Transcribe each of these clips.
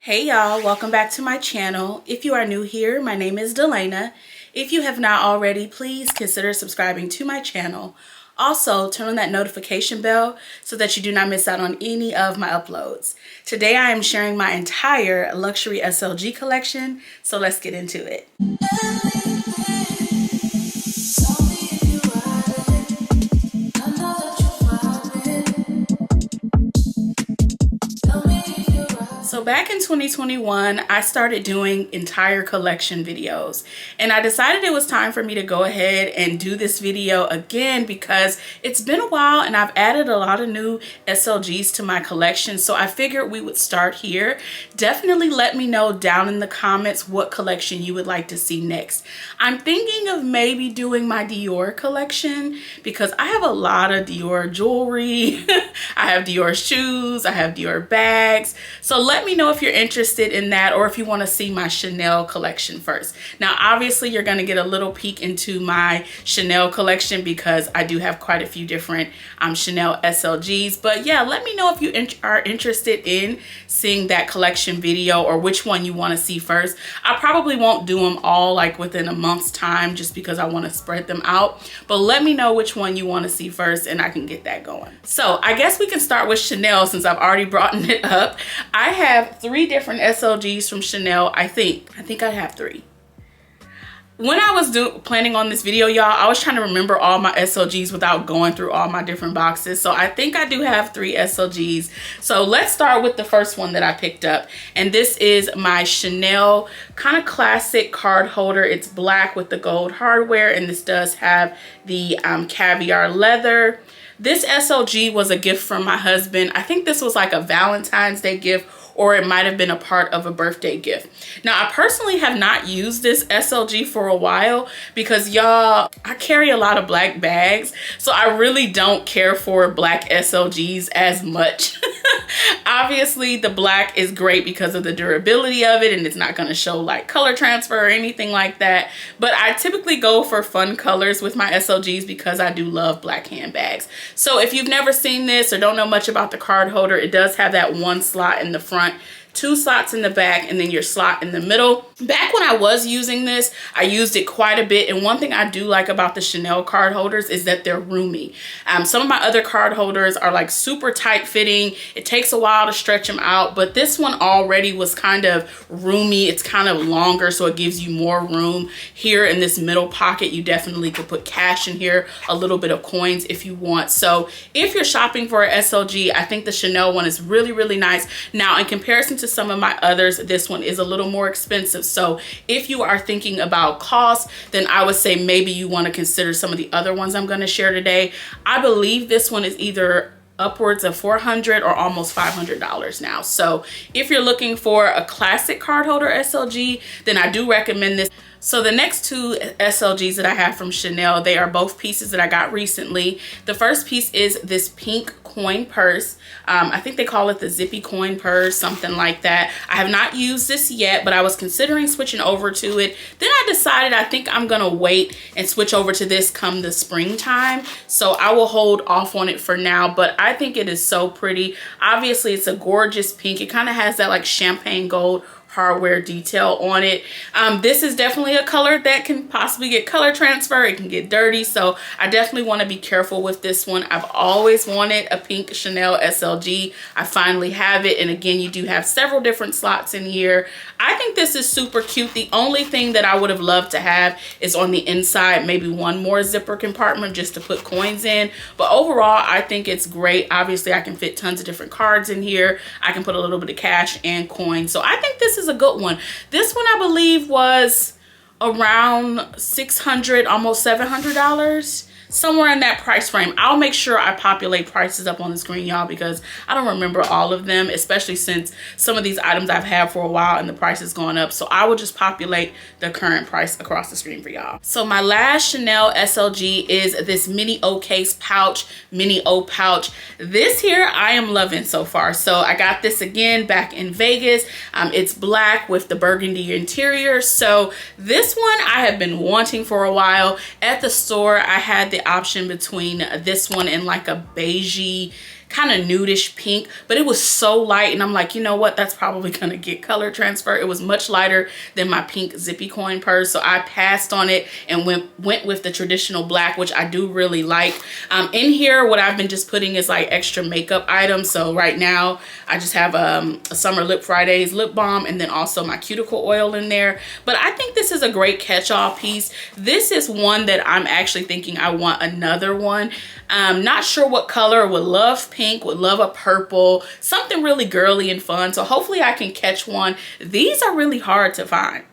Hey y'all, welcome back to my channel. If you are new here, my name is Delana. If you have not already, please consider subscribing to my channel. Also, turn on that notification bell so that you do not miss out on any of my uploads. Today I am sharing my entire luxury SLG collection, so let's get into it. So back in 2021, I started doing entire collection videos, and I decided it was time for me to go ahead and do this video again because it's been a while and I've added a lot of new SLGs to my collection. So I figured we would start here. Definitely let me know down in the comments what collection you would like to see next. I'm thinking of maybe doing my Dior collection because I have a lot of Dior jewelry. I have Dior shoes, I have Dior bags. So let me know if you're interested in that or if you want to see my Chanel collection first. Now, obviously, you're going to get a little peek into my Chanel collection because I do have quite a few different Chanel SLGs. But yeah, let me know if you are interested in seeing that collection video or which one you want to see first. I probably won't do them all like within a month's time just because I want to spread them out. But let me know which one you want to see first and I can get that going. So I guess we can start with Chanel since I've already brought it up. I have 3 different SLGs from Chanel. I think I have 3. When I was planning on this video, y'all, I was trying to remember all my SLGs without going through all my different boxes. So I think I do have 3 SLGs. So let's start with the first one that I picked up. And this is my Chanel kind of classic card holder. It's black with the gold hardware, and this does have the caviar leather. This SLG was a gift from my husband. I think this was like a Valentine's Day gift, or it might have been a part of a birthday gift. Now, I personally have not used this SLG for a while because, y'all, I carry a lot of black bags, so I really don't care for black SLGs as much. Obviously, the black is great because of the durability of it, and it's not going to show like color transfer or anything like that. But I typically go for fun colors with my SLGs because I do love black handbags. So if you've never seen this or don't know much about the card holder, it does have that 1 slot in the front, 2 slots in the back, and then your slot in the middle. Back when I was using this, I used it quite a bit. And one thing I do like about the Chanel card holders is that they're roomy. Some of my other card holders are like super tight fitting. It takes a while to stretch them out, but this one already was kind of roomy. It's kind of longer, so it gives you more room. Here in this middle pocket, you definitely could put cash in here, a little bit of coins if you want. So if you're shopping for an SLG, I think the Chanel one is really, really nice. Now, in comparison to some of my others, this one is a little more expensive. So if you are thinking about cost, then I would say maybe you want to consider some of the other ones I'm going to share today. I believe this one is either upwards of $400 or almost $500 now. So if you're looking for a classic card holder SLG, then I do recommend this. So the next 2 SLGs that I have from Chanel, they are both pieces that I got recently. The first piece is this pink coin purse. I think they call it the zippy coin purse, something like that. I have not used this yet, but I was considering switching over to it. Then I decided I think I'm gonna wait and switch over to this come the springtime. So I will hold off on it for now, but I think it is so pretty. Obviously, it's a gorgeous pink. It kind of has that like champagne gold hardware detail on it. This is definitely a color that can possibly get color transfer. It can get dirty, so I definitely want to be careful with this one. I've always wanted a pink Chanel SLG. I finally have it, and again, you do have several different slots in here. I think this is super cute. The only thing that I would have loved to have is on the inside, maybe one more zipper compartment just to put coins in. But overall, I think it's great. Obviously, I can fit tons of different cards in here. I can put a little bit of cash and coins. So I think this is a good one. This one I believe was around $600, almost $700. Somewhere in that price frame. I'll make sure I populate prices up on the screen, y'all, because I don't remember all of them, especially since some of these items I've had for a while and the price has gone up. So I will just populate the current price across the screen for y'all. So my last Chanel SLG is this mini O case pouch, mini O pouch. This here I am loving so far. So I got this again back in Vegas. It's black with the burgundy interior. So this one I have been wanting for a while. At the store, I had the option between this one and like a beigey kind of nudish pink, but it was so light, and I'm like, you know what, that's probably gonna get color transfer. It was much lighter than my pink zippy coin purse, so I passed on it and went with the traditional black, which I do really like. In here, what I've been just putting is like extra makeup items. So right now I just have a Summer Lip Fridays lip balm, and then also my cuticle oil in there. But I think this is a great catch-all piece. This is one that I'm actually thinking I want another one. Not sure what color. Would love pink, would love a purple, something really girly and fun. So hopefully I can catch one. These are really hard to find.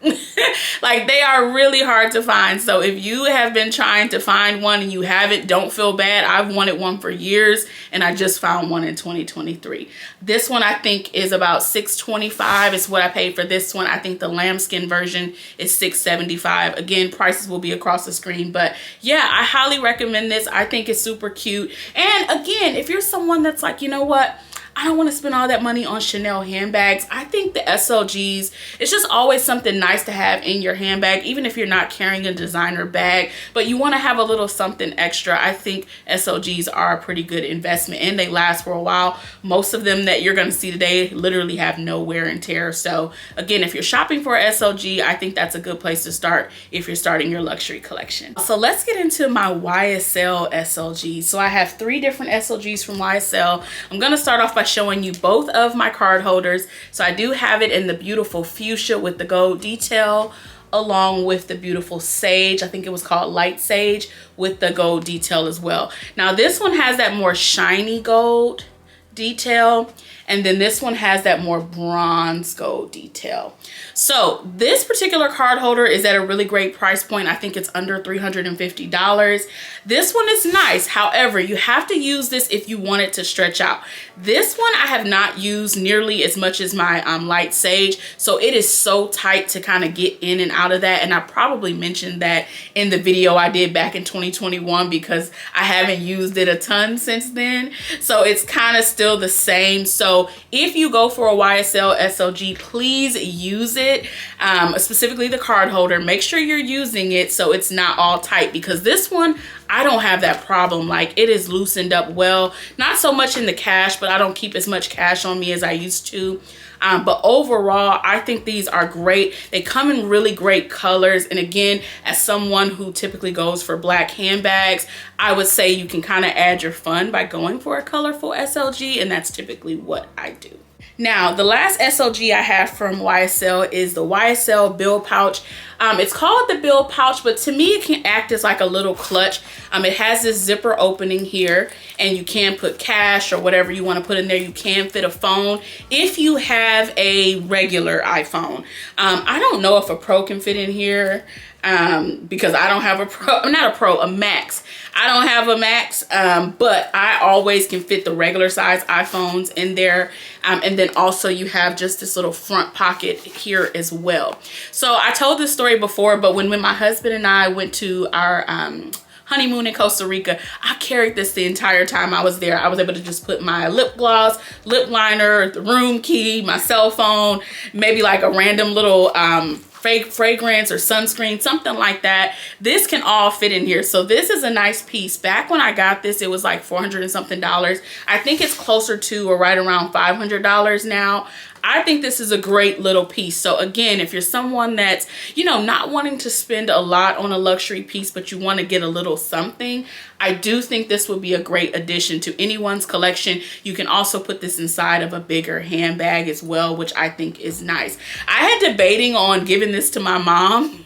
Like, they are really hard to find. So if you have been trying to find one and you haven't, don't feel bad. I've wanted one for years, and I just found one in 2023. This one I think is about $6.25 is what I paid for this one. I think the lambskin version is $6.75. Again, prices will be across the screen, but yeah, I highly recommend this. I think it's super cute. And again, if you're someone that's like, you know what, I don't want to spend all that money on Chanel handbags, I think the SLGs, it's just always something nice to have in your handbag, even if you're not carrying a designer bag, but you want to have a little something extra. I think SLGs are a pretty good investment, and they last for a while. Most of them that you're going to see today literally have no wear and tear. So again, if you're shopping for a SLG, I think that's a good place to start if you're starting your luxury collection. So let's get into my YSL SLGs. So I have 3 different SLGs from YSL. I'm going to start off by showing you both of my card holders. So I do have it in the beautiful fuchsia with the gold detail, along with the beautiful sage. I think it was called light sage with the gold detail as well. Now this one has that more shiny gold detail, and then this one has that more bronze gold detail. So this particular card holder is at a really great price point. I think it's under $350. This one is nice. However, you have to use this if you want it to stretch out. This one I have not used nearly as much as my light sage. So it is so tight to kind of get in and out of that. And I probably mentioned that in the video I did back in 2021 because I haven't used it a ton since then. So it's kind of still the same. So if you go for a YSL SLG, please use it. Specifically the card holder. Make sure you're using it so it's not all tight, because this one, I don't have that problem. Like, it is loosened up well. Not so much in the cash, but I don't keep as much cash on me as I used to. But overall, I think these are great. They come in really great colors. And again, as someone who typically goes for black handbags, I would say you can kind of add your fun by going for a colorful SLG. And that's typically what I do. Now, the last SLG I have from YSL is the YSL Bill Pouch. It's called the Bill Pouch, but to me, it can act as like a little clutch. It has this zipper opening here, and you can put cash or whatever you want to put in there. You can fit a phone if you have a regular iPhone. I don't know if a Pro can fit in here. Because I don't have a Pro, not a Pro, a Max. I don't have a Max, but I always can fit the regular size iPhones in there. And then also you have just this little front pocket here as well. So I told this story before, but when my husband and I went to our honeymoon in Costa Rica, I carried this the entire time I was there. I was able to just put my lip gloss, lip liner, the room key, my cell phone, maybe like a random little fragrance or sunscreen, something like that. This can all fit in here. So this is a nice piece. Back when I got this, it was like $400 and something. I think it's closer to or right around $500 now. I think this is a great little piece. So again, if you're someone that's, you know, not wanting to spend a lot on a luxury piece, but you want to get a little something, I do think this would be a great addition to anyone's collection. You can also put this inside of a bigger handbag as well, which I think is nice. I had debating on giving this to my mom.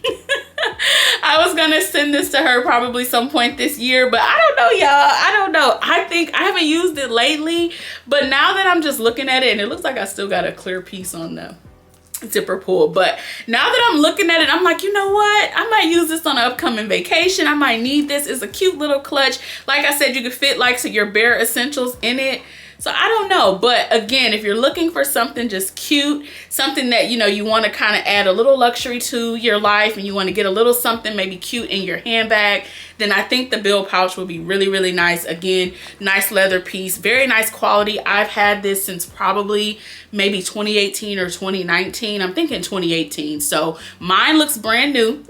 I was gonna send this to her probably some point this year, but I don't know, y'all. I don't know. I think I haven't used it lately, but now that I'm just looking at it, and it looks like I still got a clear piece on the zipper pull, but now that I'm looking at it, I'm like, you know what? I might use this on an upcoming vacation. I might need this. It's a cute little clutch. Like I said, you could fit like your bare essentials in it. So I don't know, but again, if you're looking for something just cute, something that, you know, you want to kind of add a little luxury to your life, and you want to get a little something maybe cute in your handbag, then I think the Bill Pouch will be really, really nice. Again, nice leather piece, very nice quality. I've had this since probably maybe 2018 or 2019. I'm thinking 2018. So mine looks brand new,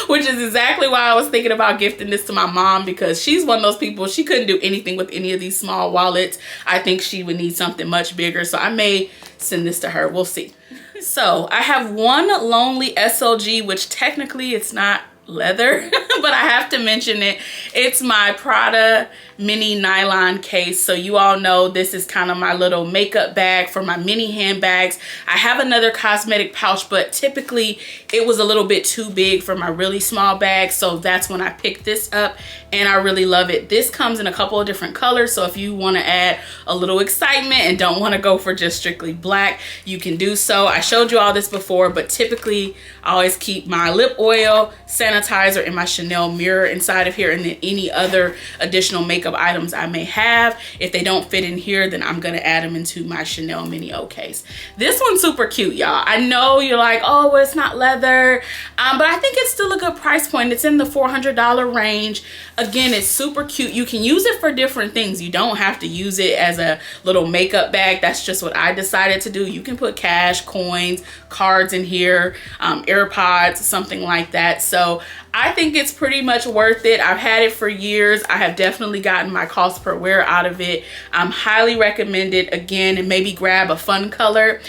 which is exactly why I was thinking about gifting this to my mom, because she's one of those people, she couldn't do anything with any of these small wallets. I think she would need something much bigger. So I may send this to her. We'll see. So I have one Lonely SLG, which technically it's not leather, but I have to mention it. It's my Prada mini nylon case. So you all know this is kind of my little makeup bag for my mini handbags. I have another cosmetic pouch, but typically it was a little bit too big for my really small bag. So that's when I picked this up, and I really love it. This comes in a couple of different colors. So if you want to add a little excitement and don't want to go for just strictly black, you can do so. I showed you all this before, but typically I always keep my lip oil, sanitizer, and my Chanel mirror inside of here, and then any other additional makeup items I may have. If they don't fit in here, then I'm gonna add them into my Chanel mini O case. This one's super cute, y'all. I know you're like, oh, well, it's not leather, but I think it's still a good price point. It's in the $400 range. Again, it's super cute. You can use it for different things. You don't have to use it as a little makeup bag. That's just what I decided to do. You can put cash, coins, cards in here, AirPods, something like that. So I think it's pretty much worth it. I've had it for years. I have definitely gotten my cost per wear out of it. Highly recommend it. Again, and maybe grab a fun color,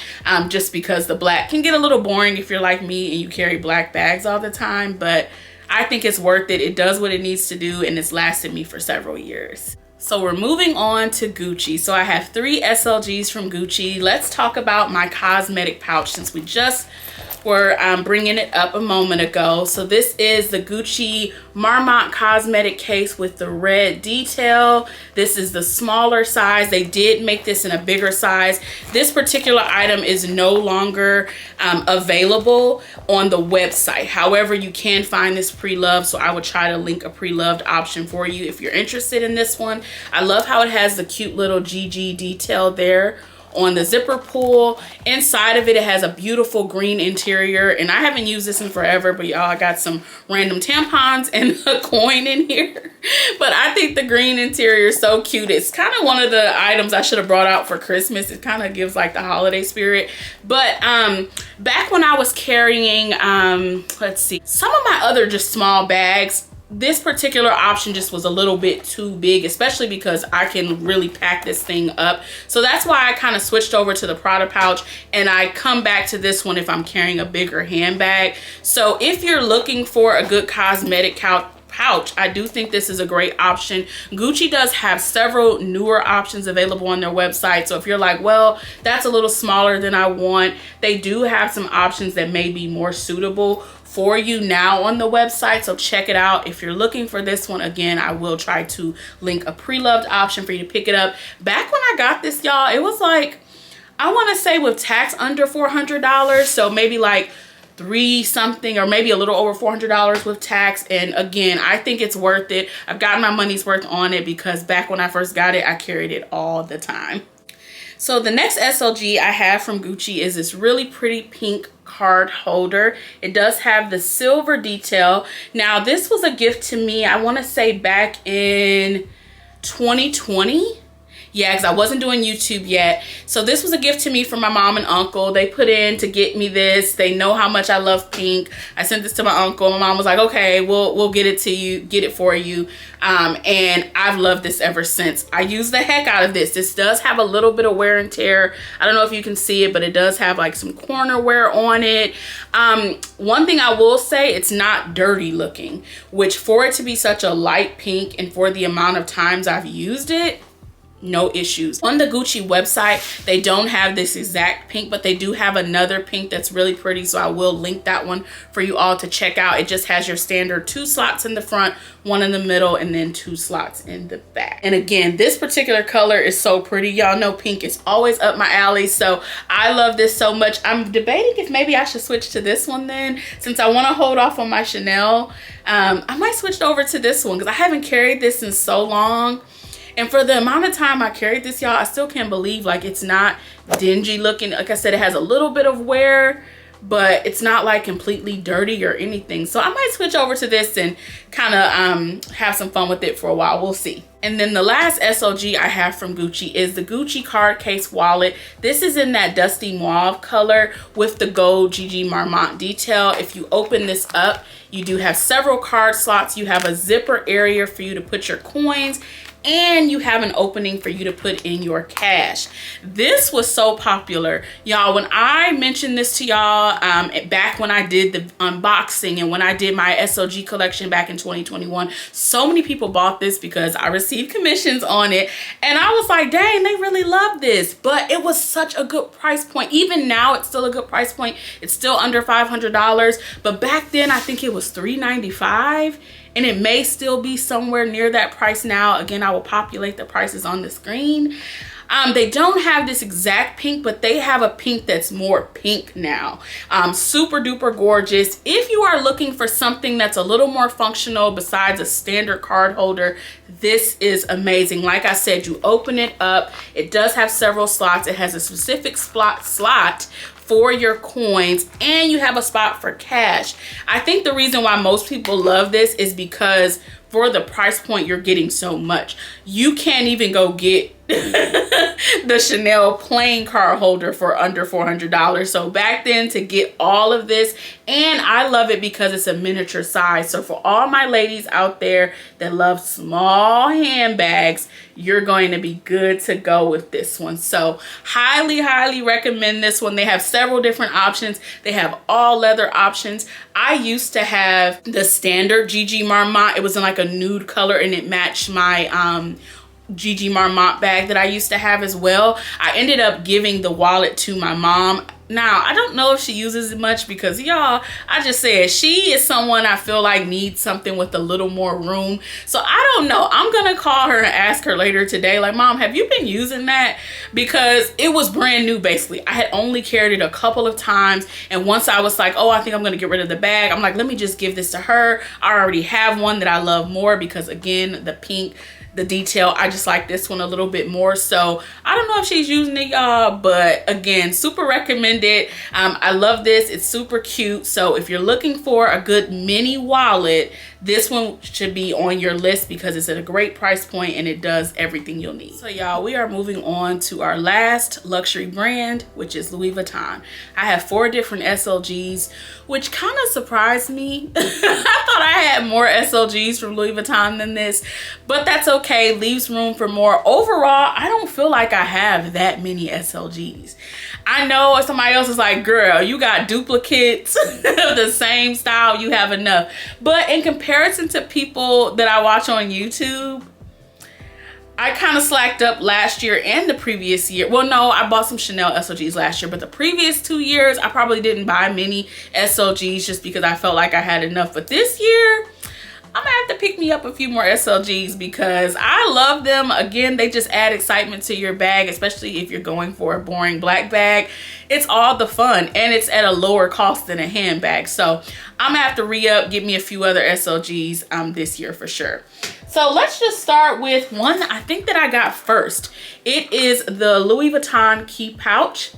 just because the black can get a little boring if you're like me and you carry black bags all the time, but I think it's worth it. It does what it needs to do, and it's lasted me for several years. So we're moving on to Gucci. So I have 3 SLGs from Gucci. Let's talk about my cosmetic pouch, since we just were bringing it up a moment ago. So this is the Gucci Marmont cosmetic case with the red detail. This is the smaller size. They did make this in a bigger size. This particular item is no longer available on the website. However, you can find this pre-loved, so I would try to link a pre-loved option for you if you're interested in this one. I love how it has the cute little GG detail there on the zipper pull. Inside of it, it has a beautiful green interior, and I haven't used this in forever, but y'all, I got some random tampons and a coin in here. But I think the green interior is so cute. It's kind of one of the items I should have brought out for Christmas. It kind of gives like the holiday spirit. But back when I was carrying let's see, some of my other just small bags, this particular option just was a little bit too big, especially because I can really pack this thing up. So that's why I kind of switched over to the Prada pouch, and I come back to this one if I'm carrying a bigger handbag. So if you're looking for a good cosmetic pouch, I do think this is a great option. Gucci does have several newer options available on their website. So if you're like, well, that's a little smaller than I want, they do have some options that may be more suitable for you now on the website. So check it out. If you're looking for this one, again, I will try to link a pre-loved option for you to pick it up. Back when I got this, y'all, it was like, I want to say with tax under $400. So maybe like 3 something, or maybe a little over $400 with tax. And again, I think it's worth it. I've gotten my money's worth on it, because back when I first got it, I carried it all the time. So the next SLG I have from Gucci is this really pretty pink card holder. It does have the silver detail. Now this was a gift to me, I want to say back in 2020. Yeah, because I wasn't doing YouTube yet. So this was a gift to me from my mom and uncle. They put in to get me this. They know how much I love pink. I sent this to my uncle. My mom was like, okay, we'll get it to you, get it for you. And I've loved this ever since. I use the heck out of this. This does have a little bit of wear and tear. I don't know if you can see it, but it does have like some corner wear on it. One thing I will say, it's not dirty looking, which for it to be such a light pink and for the amount of times I've used it, no issues. On the Gucci website, they don't have this exact pink, but they do have another pink that's really pretty, so I will link that one for you all to check out. It just has your standard 2 slots in the front, 1 in the middle, and then 2 slots in the back. And again, this particular color is so pretty. Y'all know pink is always up my alley, so I love this so much. I'm debating if maybe I should switch to this one then, since I want to hold off on my Chanel. I might switch over to this one, because I haven't carried this in so long. And for the amount of time I carried this, y'all, I still can't believe like it's not dingy looking. Like I said, it has a little bit of wear, but it's not like completely dirty or anything. So I might switch over to this and kind of have some fun with it for a while. We'll see. And then the last SLG I have from Gucci is the Gucci card case wallet. This is in that dusty mauve color with the gold Gigi Marmont detail. If you open this up, you do have several card slots. You have a zipper area for you to put your coins, and you have an opening for you to put in your cash. This was so popular, y'all. When I mentioned this to y'all back when I did the unboxing and when I did my SLG collection back in 2021, so many people bought this because I received commissions on it, and I was like, dang, they really love this. But it was such a good price point. Even now, it's still a good price point. It's still under $500, but back then I think it was $395. And it may still be somewhere near that price now. Again, I will populate the prices on the screen. They don't have this exact pink, but they have a pink that's more pink now. Super duper gorgeous. If you are looking for something that's a little more functional besides a standard card holder, this is amazing. Like I said, you open it up. It does have several slots. It has a specific slot for your coins, and you have a spot for cash. I think the reason why most people love this is because for the price point, you're getting so much. You can't even go get the Chanel plain card holder for under $400. So back then, to get all of this, and I love it because it's a miniature size. So for all my ladies out there that love small handbags, you're going to be good to go with this one. So highly, highly recommend this one. They have several different options. They have all leather options. I used to have the standard Gigi Marmont. It was in like a nude color, and it matched my Gigi Marmont bag that I used to have as well. I ended up giving the wallet to my mom. Now, I don't know if she uses it much because, y'all, I just said she is someone I feel like needs something with a little more room. So I don't know. I'm going to call her and ask her later today, like, Mom, have you been using that? Because it was brand new, basically. I had only carried it a couple of times. And once I was like, oh, I think I'm going to get rid of the bag, I'm like, let me just give this to her. I already have one that I love more because, again, the pink, the detail, I just like this one a little bit more. So I don't know if she's using it, y'all, but again, super recommended. I love this. It's super cute. So if you're looking for a good mini wallet, this one should be on your list because it's at a great price point and it does everything you'll need. So y'all, we are moving on to our last luxury brand, which is Louis Vuitton. I have 4 different SLGs, which kind of surprised me. I thought I had more SLGs from Louis Vuitton than this, but that's okay. Leaves room for more. Overall, I don't feel like I have that many SLGs. I know somebody else is like, girl, you got duplicates of the same style, you have enough. But in comparison to people that I watch on YouTube, I kind of slacked up last year and the previous year. Well, no, I bought some Chanel SLGs last year, but the previous 2 years, I probably didn't buy many SLGs just because I felt like I had enough. But this year, I'm gonna have to pick me up a few more SLGs because I love them. Again, they just add excitement to your bag, especially if you're going for a boring black bag. It's all the fun, and it's at a lower cost than a handbag. So I'm gonna have to re-up, get me a few other SLGs this year for sure. So let's just start with one I think that I got first. It is the Louis Vuitton key pouch.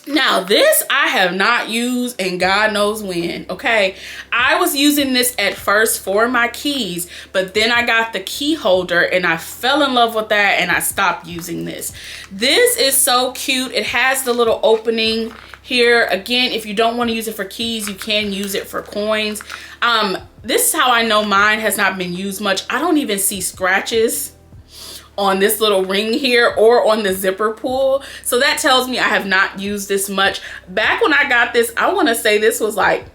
Now this I have not used in God knows when, okay? I was using this at first for my keys, but then I got the key holder and I fell in love with that and I stopped using this. This is so cute. It has the little opening here. Again, if you don't want to use it for keys, you can use it for coins. This is how I know mine has not been used much. I don't even see scratches on this little ring here or on the zipper pull. So that tells me I have not used this much. Back when I got this, I want to say this was like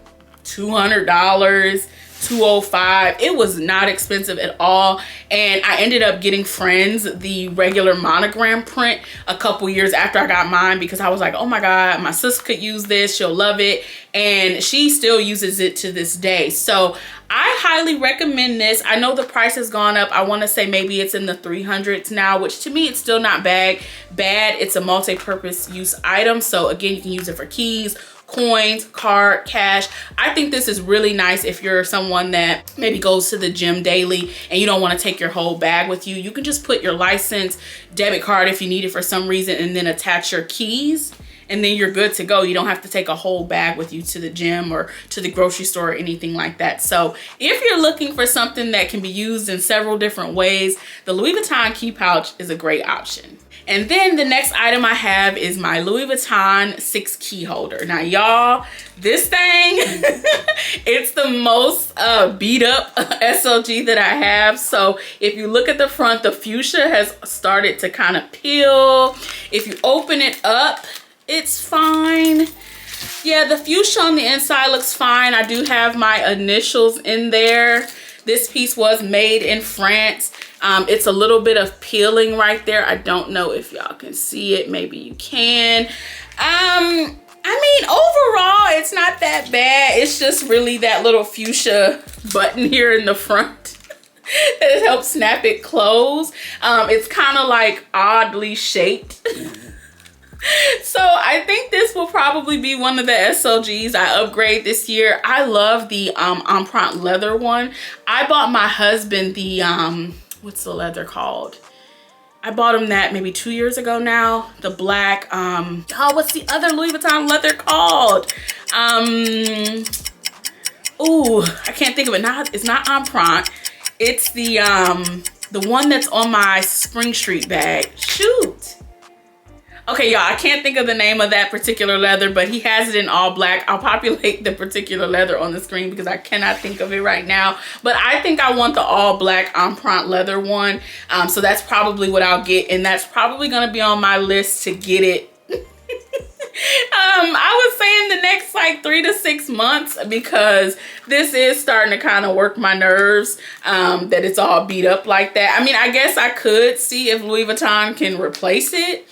$200, $205. It was not expensive at all. And I ended up getting Friends the regular monogram print a couple years after I got mine because I was like, oh my God, my sister could use this. She'll love it. And she still uses it to this day. So I highly recommend this. I know the price has gone up. I want to say maybe it's in the 300s now, which to me, it's still not bad. It's a multi-purpose use item. So again, you can use it for keys, coins, card, cash. I think this is really nice if you're someone that maybe goes to the gym daily and you don't want to take your whole bag with you. You can just put your license, debit card if you need it for some reason, and then attach your keys. and then you're good to go. You don't have to take a whole bag with you to the gym or to the grocery store or anything like that. So if you're looking for something that can be used in several different ways, the Louis Vuitton key pouch is a great option. And then the next item I have is my Louis Vuitton 6 key holder. Now y'all, this thing, it's the most beat up SLG that I have. So if you look at the front, the fuchsia has started to kind of peel. If you open it up, it's fine. Yeah, the fuchsia on the inside looks fine. I do have my initials in there. This piece was made in France. It's a little bit of peeling right there. I don't know if y'all can see it. Maybe you can. I mean, overall, it's not that bad. It's just really that little fuchsia button here in the front that helps snap it closed. It's kind of like oddly shaped. So I think this will probably be one of the SLGs I upgrade this year. I love the Empreinte leather one. I bought my husband the, what's the leather called? I bought him that maybe 2 years ago now. The black, oh, what's the other Louis Vuitton leather called? Ooh, I can't think of it. It's not Empreinte. It's the one that's on my Spring Street bag. Shoot. Okay, y'all, I can't think of the name of that particular leather, but he has it in all black. I'll populate the particular leather on the screen because I cannot think of it right now. But I think I want the all black Empreinte leather one. So that's probably what I'll get. And that's probably going to be on my list to get it. I was saying the next like 3 to 6 months because this is starting to kind of work my nerves that it's all beat up like that. I mean, I guess I could see if Louis Vuitton can replace it.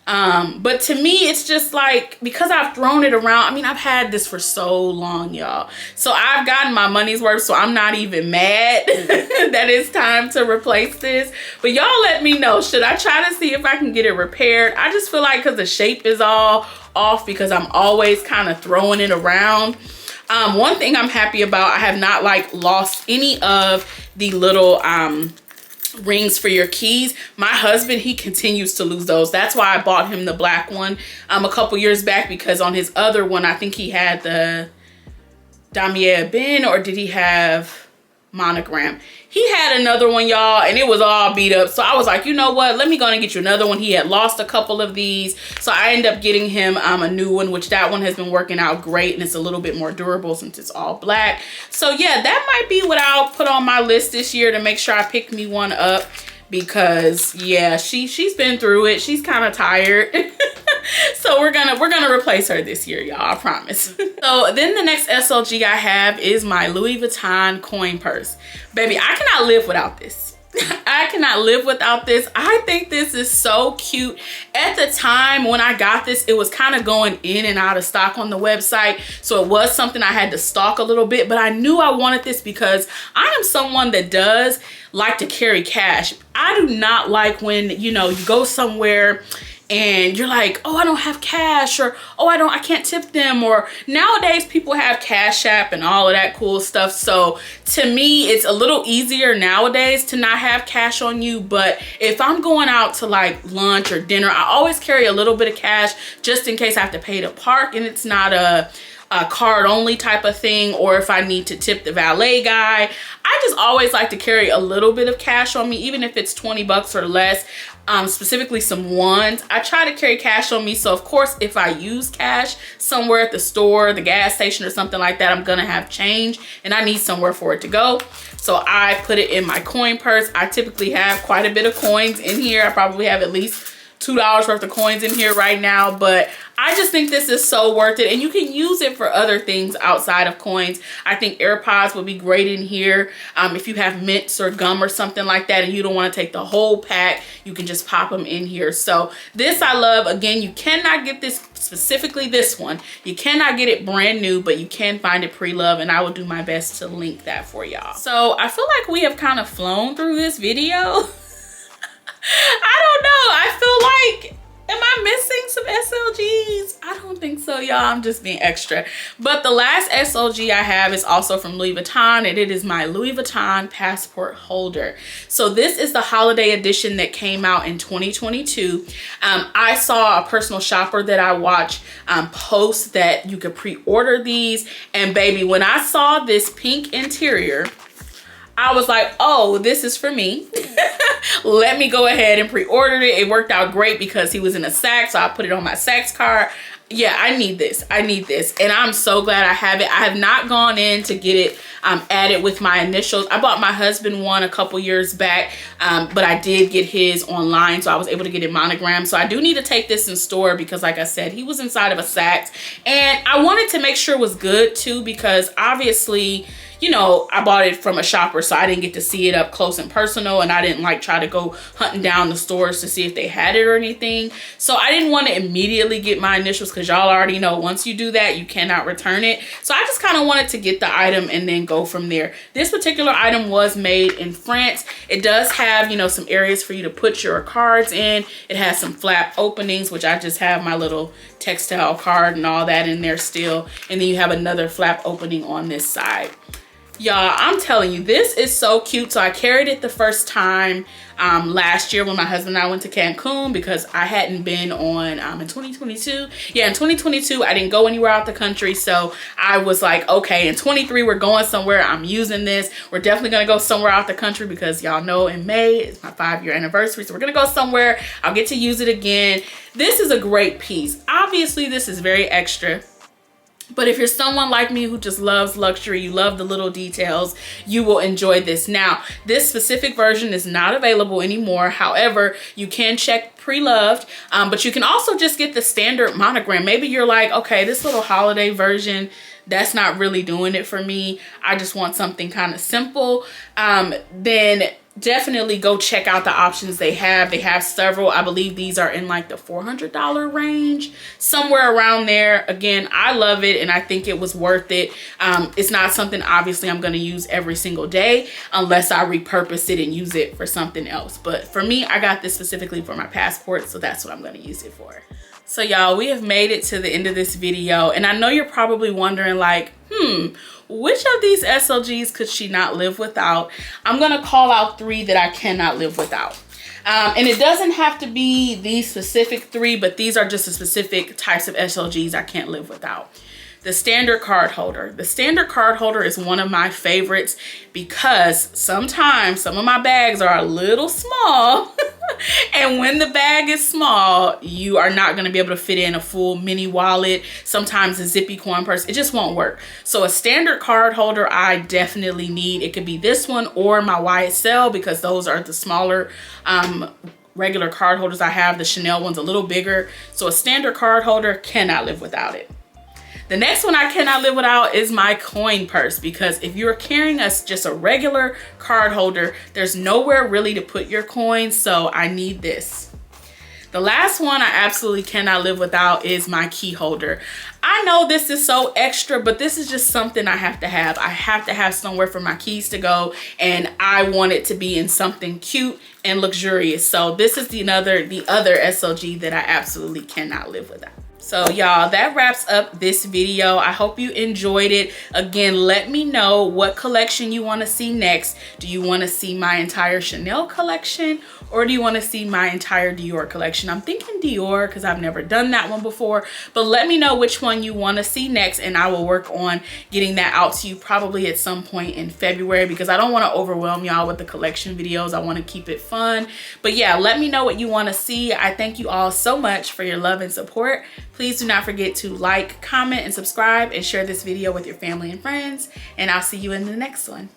But to me, it's just like, because I've thrown it around, I mean, I've had this for so long, y'all. So I've gotten my money's worth, so I'm not even mad that it's time to replace this. But y'all let me know, should I try to see if I can get it repaired? I just feel like because the shape is all off because I'm always kind of throwing it around. One thing I'm happy about, I have not like lost any of the little, rings for your keys. My husband, he continues to lose those. That's why I bought him the black one a couple years back, because on his other one, I think he had the Damier Bin, or did he have monogram? He had another one, y'all, and it was all beat up. So I was like, you know what? Let me go and get you another one. He had lost a couple of these. So I ended up getting him a new one, which that one has been working out great. And it's a little bit more durable since it's all black. So yeah, that might be what I'll put on my list this year to make sure I pick me one up. Because yeah, she's been through it. She's kind of tired. So we're gonna replace her this year, y'all, I promise. So then the next SLG I have is my Louis Vuitton coin purse. Baby, I cannot live without this. I cannot live without this. I think this is so cute. At the time when I got this, it was kind of going in and out of stock on the website. So it was something I had to stalk a little bit, but I knew I wanted this because I am someone that does like to carry cash. I do not like when, you know, you go somewhere and you're like, oh, I don't have cash, or oh, I can't tip them, or nowadays people have Cash App and all of that cool stuff. So to me, it's a little easier nowadays to not have cash on you. But if I'm going out to like lunch or dinner, I always carry a little bit of cash just in case I have to pay to park and it's not a card only type of thing, or if I need to tip the valet guy. I just always like to carry a little bit of cash on me, even if it's 20 bucks or less. Specifically some ones. I try to carry cash on me. So of course, if I use cash somewhere at the store, the gas station or something like that, I'm gonna have change and I need somewhere for it to go. So I put it in my coin purse. I typically have quite a bit of coins in here. I probably have at least $2 worth of coins in here right now, but I just think this is so worth it, and you can use it for other things outside of coins. I think AirPods would be great in here. If you have mints or gum or something like that and you don't want to take the whole pack, you can just pop them in here. So this I love. Again, you cannot get this, specifically this one, you cannot get it brand new, but you can find it pre-loved, and I will do my best to link that for y'all. So I feel like we have kind of flown through this video. I don't know. I feel like Am I missing some SLGs? I don't think so, y'all. I'm just being extra. But the last SLG I have is also from Louis Vuitton, and it is my Louis Vuitton passport holder. So this is the holiday edition that came out in 2022. I saw a personal shopper that I watch post that you could pre-order these. And baby, when I saw this pink interior, I was like, oh, this is for me. Let me go ahead and pre-order it. It worked out great because he was in a Saks, so I put it on my Saks card. Yeah, I need this. I need this. And I'm so glad I have it. I have not gone in to get it added with my initials. I bought my husband one a couple years back, but I did get his online, so I was able to get it monogrammed. So I do need to take this in store because, like I said, he was inside of a Saks. And I wanted to make sure it was good too, because obviously, you know, I bought it from a shopper, so I didn't get to see it up close and personal, and I didn't like try to go hunting down the stores to see if they had it or anything. So I didn't want to immediately get my initials because y'all already know once you do that, you cannot return it. So I just kind of wanted to get the item and then go from there. This particular item was made in France. It does have, you know, some areas for you to put your cards in. It has some flap openings, which I just have my little textile card and all that in there still. And then you have another flap opening on this side. Y'all, I'm telling you, this is so cute. So I carried it the first time last year when my husband and I went to Cancun, because I hadn't been on in 2022. Yeah, in 2022, I didn't go anywhere out the country. So I was like, okay, in 23, we're going somewhere. I'm using this. We're definitely going to go somewhere out the country because y'all know in May, it's my 5-year anniversary. So we're going to go somewhere. I'll get to use it again. This is a great piece. Obviously, this is very extra. But if you're someone like me who just loves luxury, you love the little details, you will enjoy this. Now, this specific version is not available anymore. However, you can check pre-loved, but you can also just get the standard monogram. Maybe you're like, okay, this little holiday version, that's not really doing it for me. I just want something kind of simple. Then definitely go check out the options they have. They have several. I believe these are in like the $400 range, somewhere around there. Again, I love it and I think it was worth it. It's not something obviously I'm going to use every single day unless I repurpose it and use it for something else. But for me, I got this specifically for my passport, so that's what I'm going to use it for. So y'all, we have made it to the end of this video, and I know you're probably wondering like, which of these SLGs could she not live without? I'm gonna call out 3 that I cannot live without. And it doesn't have to be these specific 3, but these are just the specific types of SLGs I can't live without. The standard card holder. The standard card holder is one of my favorites because sometimes some of my bags are a little small. And when the bag is small, you are not going to be able to fit in a full mini wallet, sometimes a zippy coin purse. It just won't work. So a standard card holder I definitely need. It could be this one or my YSL because those are the smaller regular card holders I have. The Chanel one's a little bigger. So a standard card holder, cannot live without it. The next one I cannot live without is my coin purse, because if you're carrying just a regular card holder, there's nowhere really to put your coins, so I need this. The last one I absolutely cannot live without is my key holder. I know this is so extra, but this is just something I have to have. I have to have somewhere for my keys to go, and I want it to be in something cute and luxurious. So this is the other SLG that I absolutely cannot live without. So y'all, that wraps up this video. I hope you enjoyed it. Again, let me know what collection you want to see next. Do you want to see my entire Chanel collection, or do you want to see my entire Dior collection? I'm thinking Dior because I've never done that one before, but let me know which one you want to see next, and I will work on getting that out to you probably at some point in February, because I don't want to overwhelm y'all with the collection videos. I want to keep it fun. But yeah, let me know what you want to see. I thank you all so much for your love and support. Please do not forget to like, comment, and subscribe, and share this video with your family and friends. And I'll see you in the next one.